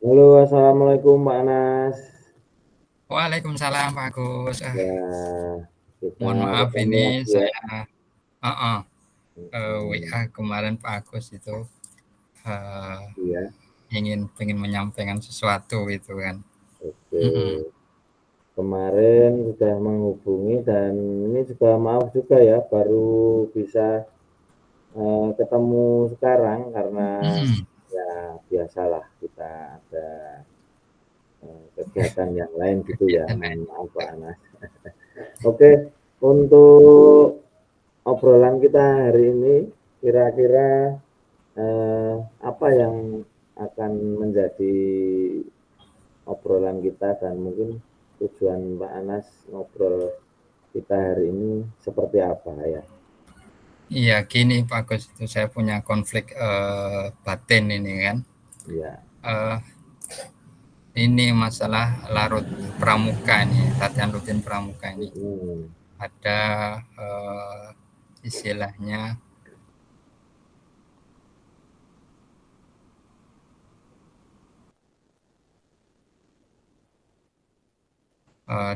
Halo, assalamualaikum Pak Anas. Waalaikumsalam Pak Agus. Ya, kita Mohon maaf ketemu ini lagi ya. saya heeh, Hmm, WA kemarin Pak Agus itu eh, iya, pengen menyampaikan sesuatu itu kan. oke. Mm-mm. Kemarin sudah menghubungi dan ini juga maaf juga ya, baru bisa ketemu sekarang karena Mm-mm. ya biasalah kita ada kegiatan yang lain gitu ya. Kegiatan lain Mohon maaf Pak juga. Anas. Oke, untuk obrolan kita hari ini kira-kira apa yang akan menjadi obrolan kita dan mungkin tujuan Pak Anas ngobrol kita hari ini seperti apa ya? Iya gini Pak Agus itu saya punya konflik batin ini kan. Ya, Eh, ini masalah larut pramuka ini latihan rutin pramuka ini. mm, Ada istilahnya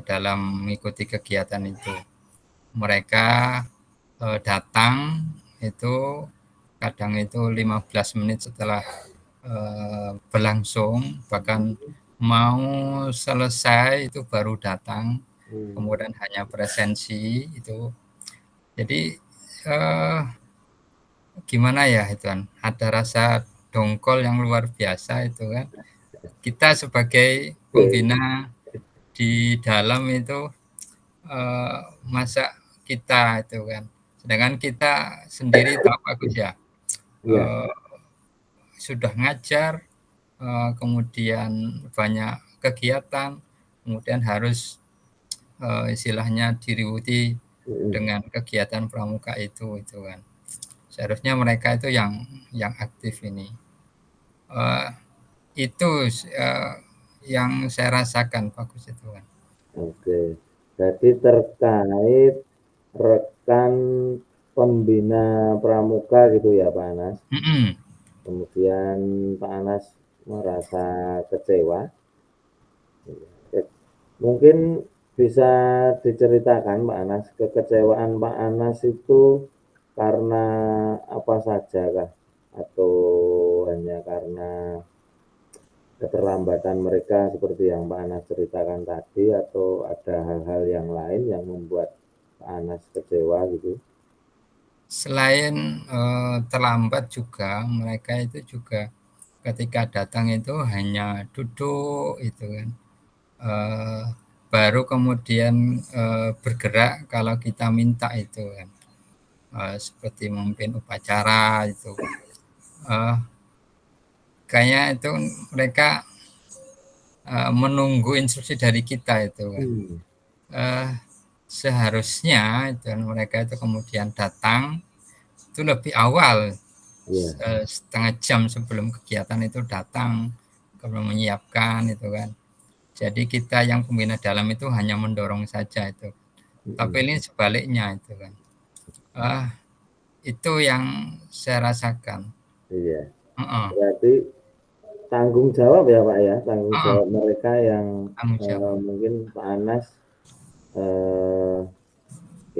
dalam mengikuti kegiatan itu. Mereka datang itu kadang itu 15 menit setelah berlangsung, bahkan mau selesai itu baru datang, mm, kemudian hanya presensi itu. Jadi eh, gimana ya itu kan, ada rasa dongkol yang luar biasa itu kan. Kita sebagai oke, pembina di dalam itu eh, masa kita itu kan. Sedangkan kita sendiri tahu bagus ya, ya, eh, sudah ngajar, kemudian banyak kegiatan, kemudian harus istilahnya diriuti mm, dengan kegiatan pramuka itu kan. Seharusnya mereka itu yang aktif ini. Eh, itu eh, yang saya rasakan bagus itu kan. oke. Jadi terkait rekan pembina pramuka gitu ya Pak Anas. Mm-mm. Kemudian Pak Anas merasa kecewa. Mungkin bisa diceritakan Pak Anas, kekecewaan Pak Anas itu karena apa saja kah? Atau hanya karena keterlambatan mereka seperti yang Pak Anas ceritakan tadi, atau ada hal-hal yang lain yang membuat Pak Anas kecewa gitu? Selain terlambat juga, mereka itu juga ketika datang itu hanya duduk itu kan. Eh, baru kemudian bergerak kalau kita minta itu kan. Seperti memimpin upacara itu. Eh, kayaknya itu mereka menunggu instruksi dari kita itu kan. Hmm, Eh, seharusnya itu kan, mereka itu kemudian datang itu lebih awal, iya, setengah jam sebelum kegiatan itu datang, kemudian menyiapkan itu kan. Jadi kita yang pembina dalam itu hanya mendorong saja itu. Tapi mm, ini sebaliknya itu kan. Ah, itu yang saya rasakan. iya. Heeh, Berarti tanggung jawab ya Pak ya, tanggung heeh, jawab mereka yang tanggung jawab. mungkin Pak Anas eh,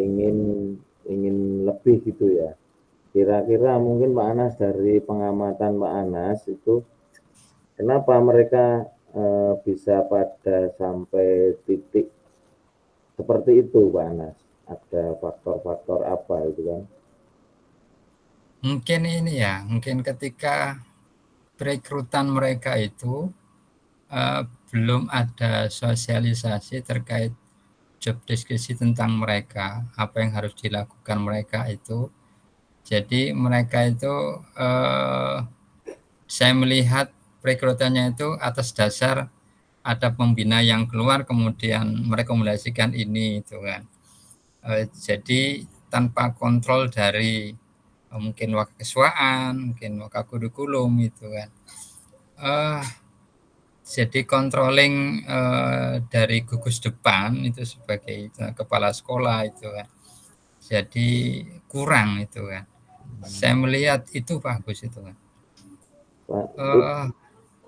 ingin ingin lebih gitu ya. Kira-kira mungkin Pak Anas, dari pengamatan Pak Anas itu kenapa mereka bisa pada sampai titik seperti itu Pak Anas? Ada faktor-faktor apa itu kan? Mungkin ini ya, mungkin ketika perekrutan mereka itu eh, belum ada sosialisasi terkait job deskripsi tentang mereka, apa yang harus dilakukan mereka itu. Jadi mereka itu eh, saya melihat perekrutannya itu atas dasar ada pembina yang keluar kemudian merekomendasikan ini itu kan. Jadi tanpa kontrol dari mungkin wakasiswaan, mungkin wakakurikulum itu kan. Eh, jadi controlling dari gugus depan itu sebagai kepala sekolah itu kan. Jadi kurang itu kan. Saya melihat itu bagus itu kan. Pak, Eh,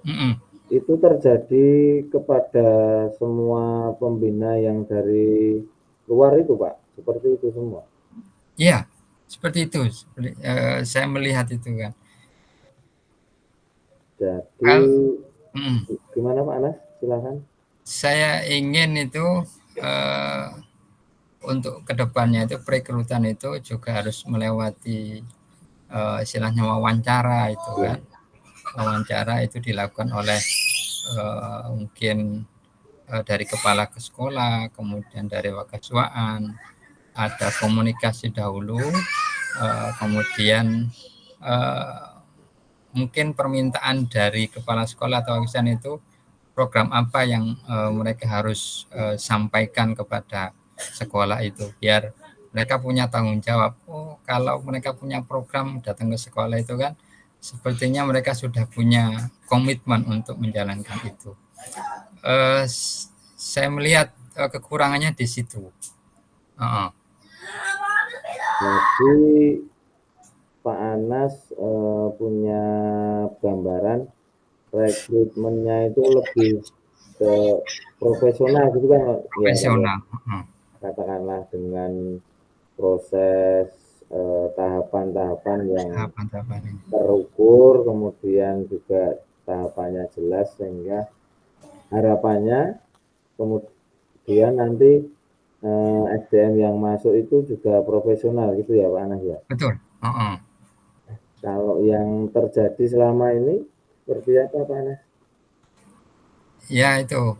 mm-mm. itu terjadi kepada semua pembina yang dari luar itu, Pak? Seperti itu semua? Iya, seperti itu. Saya melihat itu kan. Jadi Kal mhm, gimana Pak Anas? Silakan. saya ingin itu, eee, untuk kedepannya itu perekrutan itu juga harus melewati, istilahnya wawancara itu kan. Iya. Wawancara itu dilakukan oleh, mungkin, dari kepala ke sekolah, kemudian dari wakaswaan, ada komunikasi dahulu, kemudian, eee, mungkin permintaan dari kepala sekolah atau wakaswaan itu program apa yang, mereka harus, sampaikan kepada sekolah itu, biar mereka punya tanggung jawab. Oh, kalau mereka punya program datang ke sekolah itu kan, sepertinya mereka sudah punya komitmen untuk menjalankan itu. Saya melihat, kekurangannya di situ. Heeh. Jadi Pak Anas punya gambaran rekrutmennya itu lebih ke profesional gitu kan ya Pak ya? Profesional. Heeh. Katakanlah dengan proses tahapan-tahapan yang Tahapan-tahapan ini. terukur, kemudian juga tahapannya jelas sehingga harapannya kemudian nanti SDM yang masuk itu juga profesional gitu ya Pak Anas ya. Betul. Heeh. Kalau yang terjadi selama ini seperti apa Pak Anas? Ya itu,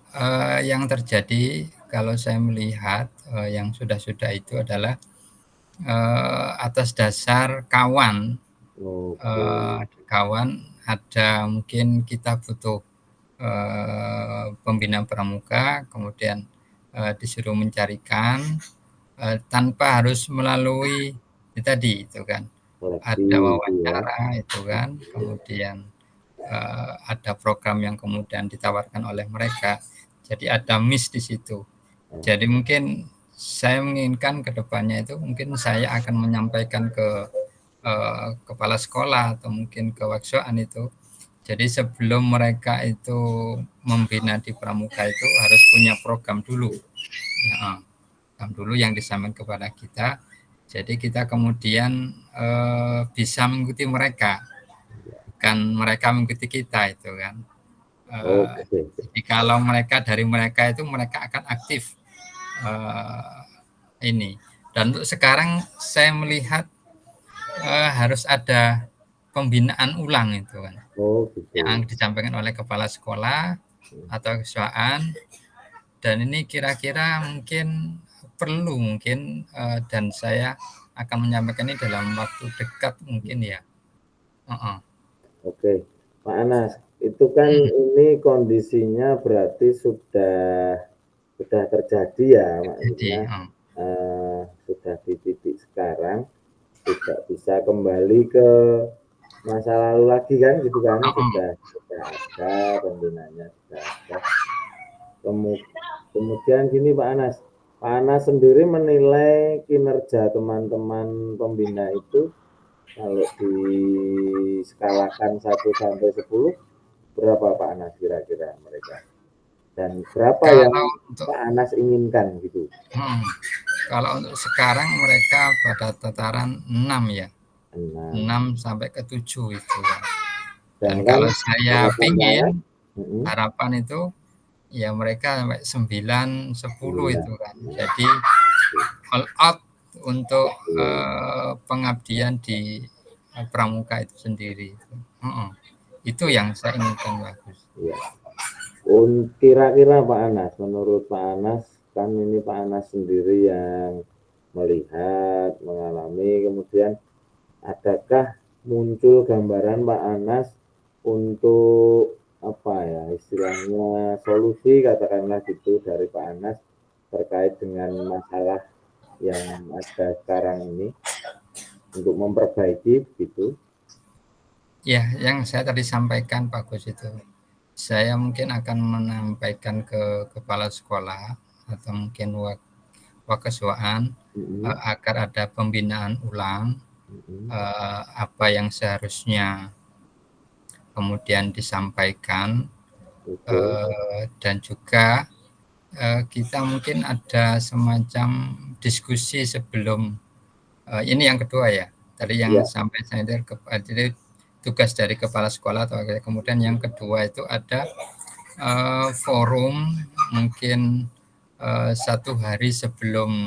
yang terjadi kalau saya melihat, yang sudah-sudah itu adalah, atas dasar kawan, Oke, kawan ada mungkin kita butuh, pembina pramuka, kemudian, disuruh mencarikan, tanpa harus melalui itu tadi itu kan, seleksi ada itu ya. wawancara itu kan, kemudian, ada program yang kemudian ditawarkan oleh mereka. Jadi ada miss di situ. Jadi mungkin saya menginginkan ke depannya itu mungkin saya akan menyampaikan ke, kepala sekolah atau mungkin ke waksoan itu. Jadi sebelum mereka itu membina di pramuka itu harus punya program dulu. Ya, program dulu yang disampaikan kepada kita. Jadi kita kemudian, bisa mengikuti mereka, bukan mereka mengikuti kita itu kan. Oke, Jadi kalau dari mereka itu mereka akan aktif, eee, ini. Dan untuk sekarang saya melihat, harus ada pembinaan ulang itu kan, oh gitu. yang disampaikan oleh kepala sekolah atau kesiswaan dan ini kira-kira mungkin perlu mungkin, dan saya akan menyampaikan ini dalam waktu dekat mungkin ya. Heeh. Oke, Pak Anas, itu kan Mhm. ini kondisinya berarti sudah terjadi ya, Jadi, maksudnya sudah di titik sekarang tidak bisa kembali ke masa lalu lagi kan, gitu kan? heeh. Sudah ada pembinanya, sudah ada. Kemudian gini Pak Anas, Pak Anas sendiri menilai kinerja teman-teman pembina itu kalau diskalakan 1 sampai 10 berapa Pak Anas kira-kira mereka? Dan berapa yang Kalau untuk Pak Anas inginkan gitu? hmm, kalau untuk sekarang mereka pada tataran 6 ya, 6. 6 sampai ke 7 itu ya. Dan Sedangkan kalau saya harapan Pak Anas, pingin, mm, harapan itu ya mereka sampai 9, 10 itu 9. kan. Jadi all out untuk, pengabdian di, pramuka itu sendiri. Heeh. Itu yang saya inginkan bagus. Ya. Kira-kira Pak Anas, menurut Pak Anas, kan ini Pak Anas sendiri yang melihat, mengalami, kemudian adakah muncul gambaran Pak Anas untuk apa ya istilahnya solusi katakanlah gitu dari Pak Anas terkait dengan masalah yang ada sekarang ini untuk memperbaiki gitu. Ya, yang saya tadi sampaikan bagus itu. Saya mungkin akan menyampaikan ke kepala sekolah atau mungkin wakaswaan, Mm-mm, agar ada pembinaan ulang, mm-mm, apa yang seharusnya kemudian disampaikan, Oke. Dan juga kita mungkin ada semacam diskusi sebelum ini yang kedua ya. Tadi yang Iya, sampai saya jadi tugas dari kepala sekolah atau kemudian yang kedua itu ada forum mungkin 1 hari sebelum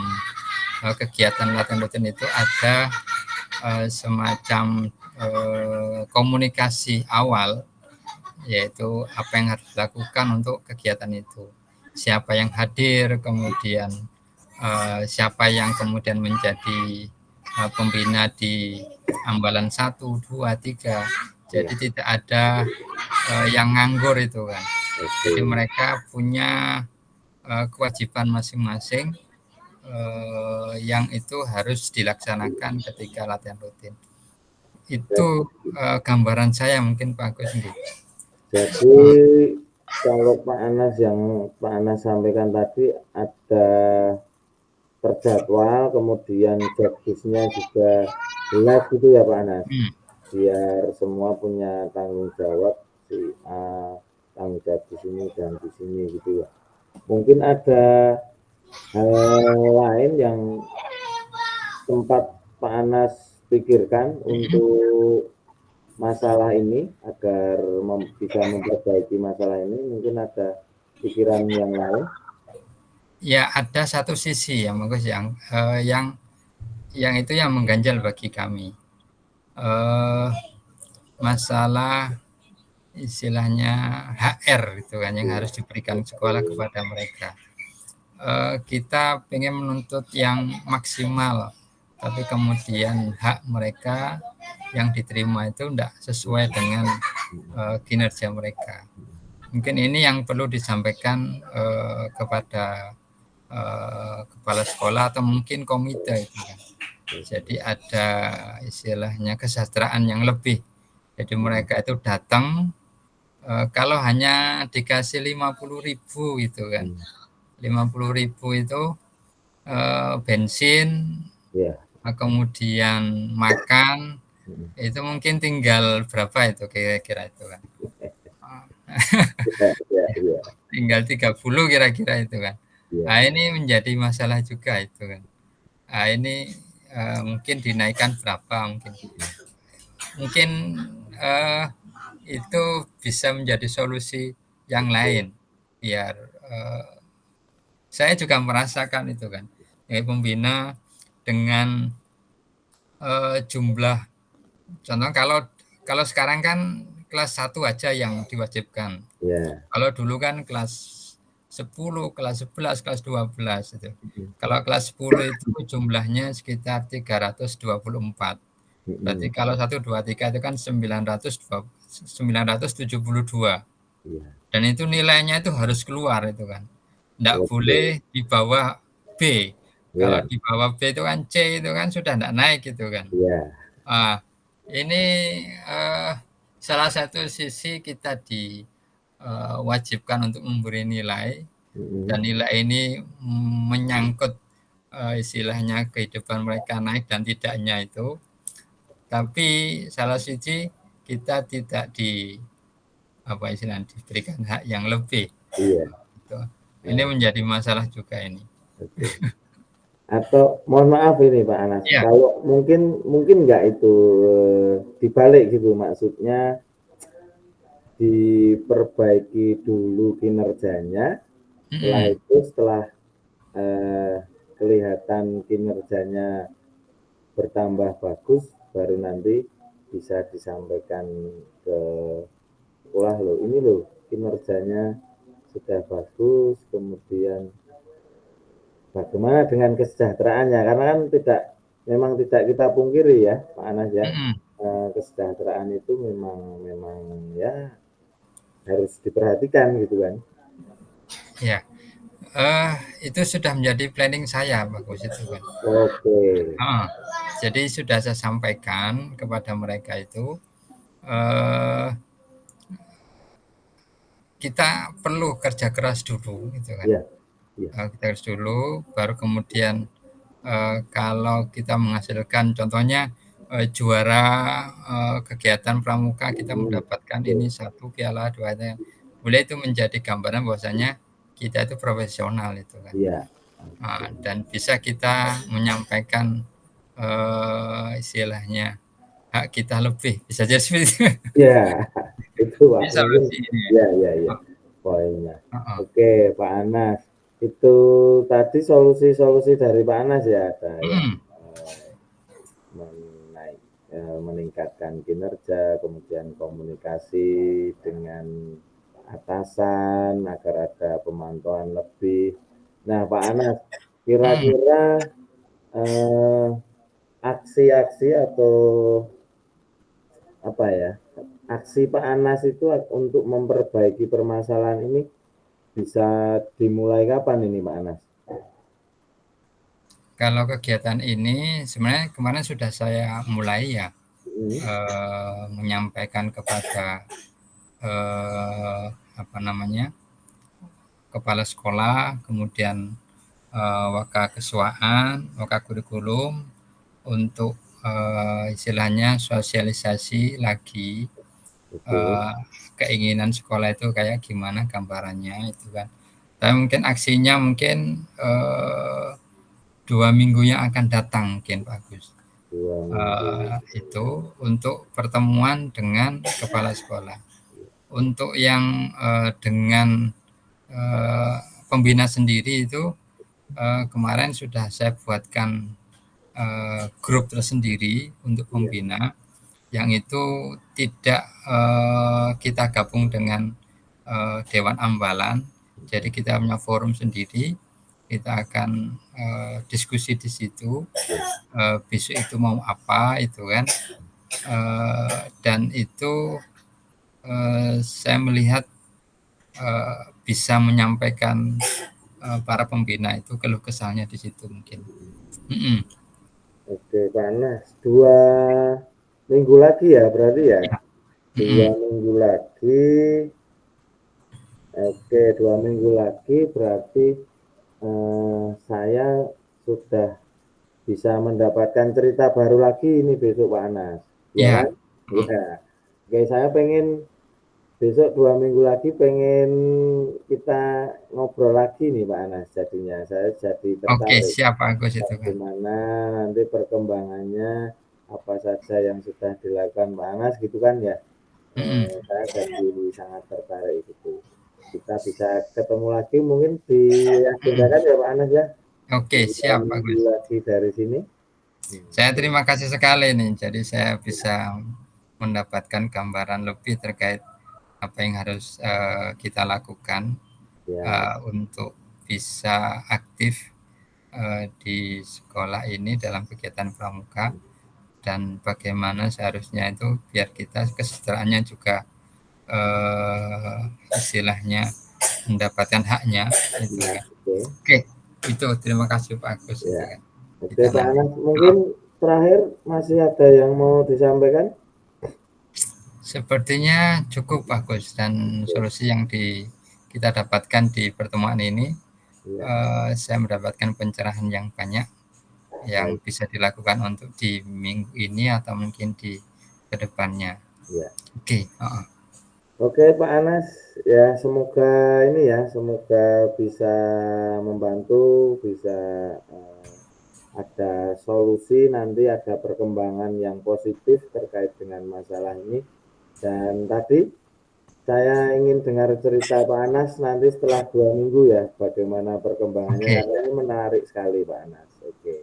kegiatan latihan rutin itu ada semacam komunikasi awal, yaitu apa yang harus dilakukan untuk kegiatan itu. Siapa yang hadir, kemudian siapa yang kemudian menjadi pembina di Ambalan 1, 2, 3. Jadi iya. tidak ada yang nganggur itu kan. Oke. Jadi mereka punya kewajiban masing-masing yang itu harus dilaksanakan ketika latihan rutin. Itu gambaran saya mungkin Pak Agus. Jadi kalau Pak Anas yang Pak Anas sampaikan tadi ada terjadwal, kemudian jobdesknya juga jelas gitu ya Pak Anas. Hmm. Biar semua punya tanggung jawab si A, tanggung jawab di sini dan di sini gitu ya. Mungkin ada hal lain yang sempat Pak Anas pikirkan untuk masalah ini agar bisa memperbaiki masalah ini, mungkin ada pikiran yang lain. Ya ada satu sisi ya Bagus yang itu yang mengganjal bagi kami. Masalah istilahnya HR itu kan yang harus diberikan sekolah kepada mereka. Kita pengen menuntut yang maksimal, tapi kemudian hak mereka yang diterima itu tidak sesuai dengan kinerja mereka. Mungkin ini yang perlu disampaikan kepada kepala sekolah atau mungkin komite itu kan. Jadi ada istilahnya kesejahteraan yang lebih. Jadi mereka itu datang kalau hanya dikasih 50.000 gitu kan. 50.000 itu bensin, Ya. kemudian makan, itu mungkin tinggal berapa itu kira-kira itu kan. Ya, ya, Tinggal 30 kira-kira itu kan. ya. Nah, ini menjadi masalah juga itu kan. Nah, ini mungkin dinaikkan berapa mungkin. Mungkin itu bisa menjadi solusi yang lain biar saya juga merasakan itu kan. Pembina dengan jumlah contoh kalau sekarang kan kelas 1 aja yang diwajibkan. Ya. Kalau dulu kan kelas 10, kelas 11, kelas 12 itu. Kalau kelas 10 itu jumlahnya sekitar 324. Berarti kalau 1, 2, 3 itu kan 972. Ya. Dan itu nilainya itu harus keluar itu kan. Tidak boleh di bawah B. Kalau Ya. di bawah B itu kan C itu kan sudah tidak naik gitu kan. Ya. Ah, ini salah satu sisi kita diwajibkan untuk memberi nilai dan nilai ini menyangkut istilahnya kehidupan mereka naik dan tidaknya itu. Tapi salah sisi kita tidak diberikan hak yang lebih. Iya. Gitu. Ini menjadi masalah juga ini. Oke. Atau mohon maaf ini Pak Anas, Ya. kalau mungkin nggak itu dibalik gitu, maksudnya diperbaiki dulu kinerjanya, setelah kelihatan kinerjanya bertambah bagus, baru nanti bisa disampaikan ke sekolah loh, ini loh kinerjanya sudah bagus, kemudian bagaimana dengan kesejahteraannya, karena kan memang tidak kita pungkiri ya Pak Anas ya, kesejahteraan itu memang ya harus diperhatikan gitu kan. Ya, itu sudah menjadi planning saya Bagus itu kan. Oke. Jadi sudah saya sampaikan kepada mereka itu kita perlu kerja keras dulu gitu kan. Ya. Kita keras dulu, baru kemudian kalau kita menghasilkan contohnya juara kegiatan pramuka kita mendapatkan ini 1 piala 2. boleh itu menjadi gambaran bahwasanya kita itu profesional itu kan. Iya. Dan bisa kita menyampaikan istilahnya hak kita lebih, bisa jadi seperti itu. Ya, itu Pak. Bisa Mungkin seperti ini. ya, ya, ya. Poinnya. Oke, Pak Anas. Itu tadi solusi-solusi dari Pak Anas ya, ada yang meningkatkan kinerja, kemudian komunikasi dengan atasan agar ada pemantauan lebih. Nah, Pak Anas, kira-kira aksi-aksi atau apa ya, aksi Pak Anas itu untuk memperbaiki permasalahan ini bisa dimulai kapan ini Pak Anas? Kalau kegiatan ini sebenarnya kemarin sudah saya mulai ya, menyampaikan kepada apa namanya, kepala sekolah, kemudian wakakeswaan, wakakurikulum untuk istilahnya sosialisasi lagi keinginan sekolah itu kayak gimana gambarannya itu kan. Tapi mungkin aksinya mungkin 2 minggu yang akan datang mungkin Pak Agus. Itu untuk pertemuan dengan kepala sekolah. Untuk yang dengan pembina sendiri itu kemarin sudah saya buatkan grup tersendiri untuk pembina yang itu tidak kita gabung dengan Dewan Ambalan. Jadi kita punya forum sendiri, kita akan diskusi di situ. Besok itu mau apa itu kan, dan itu saya melihat bisa menyampaikan para pembina itu keluh kesahnya di situ mungkin. Oke, panas 2 minggu lagi ya berarti ya? 2 minggu lagi. Oke, 2 minggu lagi berarti saya sudah bisa mendapatkan cerita baru lagi ini besok Pak Anas. Ya kan? Ya. Oke, saya pengen besok 2 minggu lagi pengen kita ngobrol lagi nih Pak Anas jadinya. Saya jadi tertarik. Oke, siap Pak Agus itu kan. Bagaimana nanti perkembangannya, apa saja yang sudah dilakukan Pak Anas gitu kan ya. Saya jadi sangat tertarik gitu. Kita bisa ketemu lagi mungkin diagendakan ya Pak Anas ya. Oke, siap Pak Agus. Lagi dari sini. Saya terima kasih sekali nih. Jadi saya bisa mendapatkan gambaran lebih terkait apa yang harus kita lakukan untuk bisa aktif di sekolah ini dalam kegiatan pramuka, dan bagaimana seharusnya itu biar kita kesejahteraannya juga istilahnya mendapatkan haknya itu kan. Oke, itu terima kasih Pak Agus. Ya. Oke Pak Anas, mungkin terakhir masih ada yang mau disampaikan? Sepertinya cukup bagus, dan solusi yang kita dapatkan di pertemuan ini, saya mendapatkan pencerahan yang banyak yang bisa dilakukan untuk di minggu ini atau mungkin di kedepannya. Ya. Oke. Oke Pak Anas, ya semoga ini ya, semoga bisa membantu, bisa ada solusi nanti, ada perkembangan yang positif terkait dengan masalah ini. Dan tadi saya ingin dengar cerita Pak Anas nanti setelah 2 minggu ya, bagaimana perkembangannya, karena ini menarik sekali Pak Anas. Oke.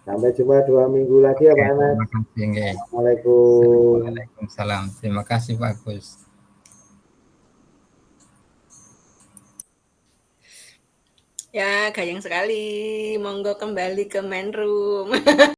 Sampai jumpa 2 minggu lagi ya Pak Anas. Assalamualaikum. Waalaikumsalam. Terima kasih Pak Agus. Ya, gayeng sekali. Monggo kembali ke main room.